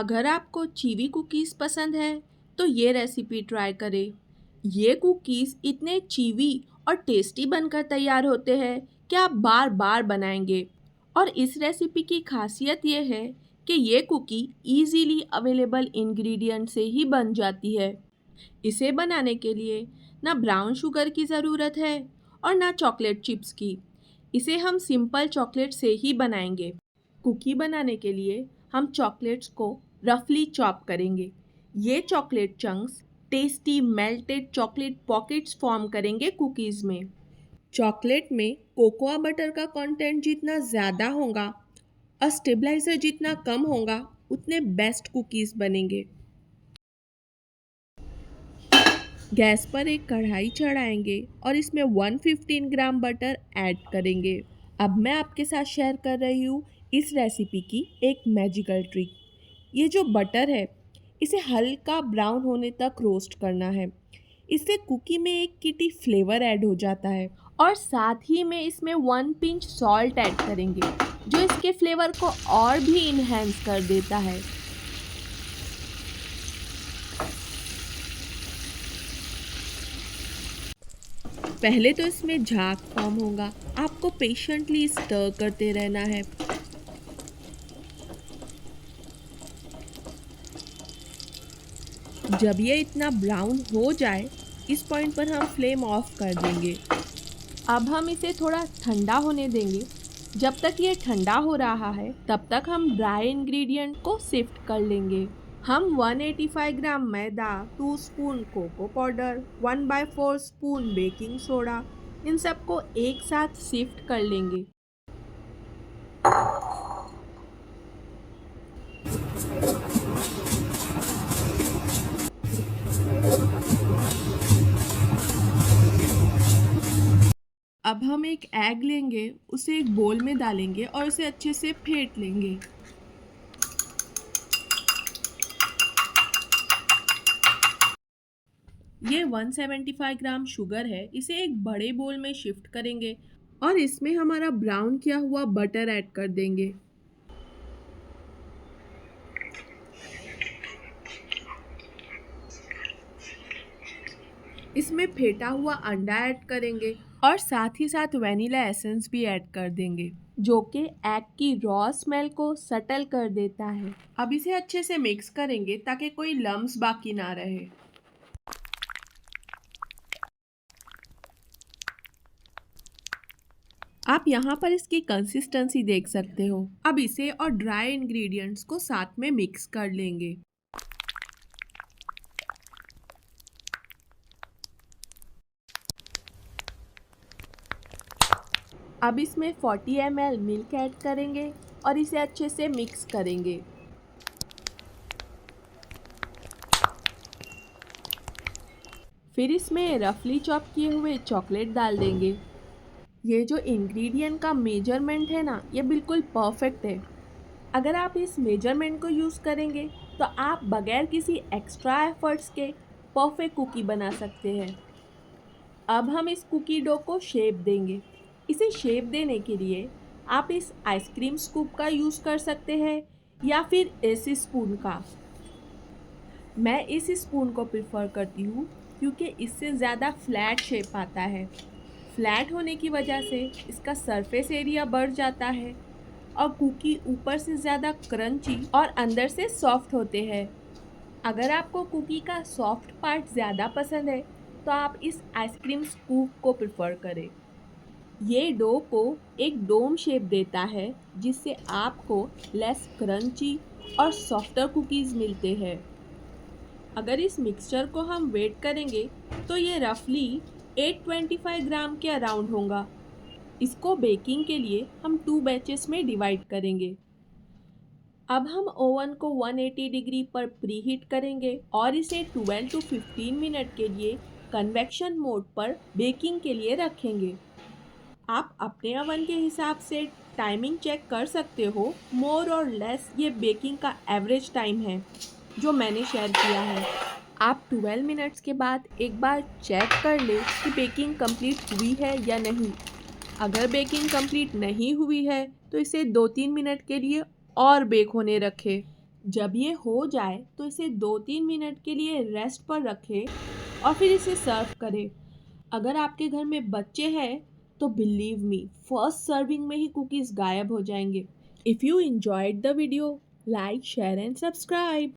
अगर आपको चीवी कुकीज़ पसंद है तो ये रेसिपी ट्राई करें। ये कुकीज़ इतने चीवी और टेस्टी बनकर तैयार होते हैं कि आप बार बार बनाएंगे। और इस रेसिपी की खासियत ये है कि ये कुकी इजीली अवेलेबल इंग्रेडिएंट से ही बन जाती है। इसे बनाने के लिए ना ब्राउन शुगर की ज़रूरत है और ना चॉकलेट चिप्स की। इसे हम सिंपल चॉकलेट से ही बनाएंगे। कुकी बनाने के लिए हम चॉकलेट्स को रफली चॉप करेंगे। ये chocolate chunks tasty melted chocolate pockets form करेंगे कुकीज़ में। चॉकलेट में कोकोआ बटर का कंटेंट जितना ज़्यादा होगा और स्टेबलाइज़र जितना कम होगा उतने बेस्ट कुकीज़ बनेंगे। गैस पर एक कढ़ाई चढ़ाएंगे और इसमें 115 ग्राम बटर ऐड करेंगे। अब मैं आपके साथ शेयर कर रही हूँ इस रेसिपी की एक मैजिकल ट्रिक। ये जो बटर है इसे हल्का ब्राउन होने तक रोस्ट करना है। इससे कुकी में एक किटी फ्लेवर ऐड हो जाता है और साथ ही में इसमें 1 पिंच सॉल्ट ऐड करेंगे जो इसके फ्लेवर को और भी इन्हेंस कर देता है। पहले तो इसमें झाग फॉर्म होगा, आपको पेशेंटली स्टर करते रहना है। जब ये इतना ब्राउन हो जाए इस पॉइंट पर हम फ्लेम ऑफ कर देंगे। अब हम इसे थोड़ा ठंडा होने देंगे। जब तक ये ठंडा हो रहा है तब तक हम ड्राई इंग्रेडिएंट को सिफ्ट कर लेंगे। हम 185 ग्राम मैदा, 2 spoon cocoa powder, 1/4 spoon baking soda, इन सबको एक साथ सिफ्ट कर लेंगे। अब हम एक एग लेंगे, उसे एक बोल में डालेंगे और उसे अच्छे से फेंट लेंगे। ये 175 ग्राम शुगर है, इसे एक बड़े बोल में शिफ्ट करेंगे और इसमें हमारा ब्राउन किया हुआ बटर ऐड कर देंगे। इसमें फेंटा हुआ अंडा ऐड करेंगे और साथ ही साथ वैनिला एसेंस भी ऐड कर देंगे जो कि एग की रॉ स्मेल को सटल कर देता है। अब इसे अच्छे से मिक्स करेंगे ताकि कोई लम्स बाकी ना रहे। आप यहाँ पर इसकी कंसिस्टेंसी देख सकते हो। अब इसे और ड्राई इंग्रेडिएंट्स को साथ में मिक्स कर लेंगे। अब इसमें 40 ml मिल्क ऐड करेंगे और इसे अच्छे से मिक्स करेंगे। फिर इसमें रफली चॉप किए हुए चॉकलेट डाल देंगे। ये जो इंग्रेडिएंट का मेजरमेंट है ना, ये बिल्कुल परफेक्ट है। अगर आप इस मेजरमेंट को यूज़ करेंगे तो आप बगैर किसी एक्स्ट्रा एफर्ट्स के परफेक्ट कुकी बना सकते हैं। अब हम इस कुकी डो को शेप देंगे। इसे शेप देने के लिए आप इस आइसक्रीम स्कूप का यूज़ कर सकते हैं या फिर इस स्पून का। मैं इस स्पून को प्रेफर करती हूँ क्योंकि इससे ज़्यादा फ्लैट शेप आता है। फ्लैट होने की वजह से इसका सरफेस एरिया बढ़ जाता है और कुकी ऊपर से ज़्यादा क्रंची और अंदर से सॉफ्ट होते हैं। अगर आपको कुकी का सॉफ्ट पार्ट ज़्यादा पसंद है तो आप इस आइसक्रीम स्कूप को प्रेफर करें। ये डो को एक डोम शेप देता है जिससे आपको लेस क्रंची और सॉफ्टर कुकीज़ मिलते हैं। अगर इस मिक्सचर को हम वेट करेंगे तो ये रफली 825 ग्राम के अराउंड होगा। इसको बेकिंग के लिए हम 2 बैचेस में डिवाइड करेंगे। अब हम ओवन को 180 डिग्री पर प्रीहीट करेंगे और इसे 12 to 15 मिनट के लिए कन्वेक्शन मोड पर बेकिंग के लिए रखेंगे। आप अपने ओवन के हिसाब से टाइमिंग चेक कर सकते हो। मोर और लेस ये बेकिंग का एवरेज टाइम है जो मैंने शेयर किया है। आप 12 मिनट्स के बाद एक बार चेक कर ले कि बेकिंग कंप्लीट हुई है या नहीं। अगर बेकिंग कंप्लीट नहीं हुई है तो इसे 2-3 मिनट के लिए और बेक होने रखें। जब ये हो जाए तो इसे 2-3 मिनट के लिए रेस्ट पर रखें और फिर इसे सर्व करें। अगर आपके घर में बच्चे हैं तो बिलीव मी, फर्स्ट सर्विंग में ही कुकीज़ गायब हो जाएंगे। If you enjoyed the video, like, share and subscribe.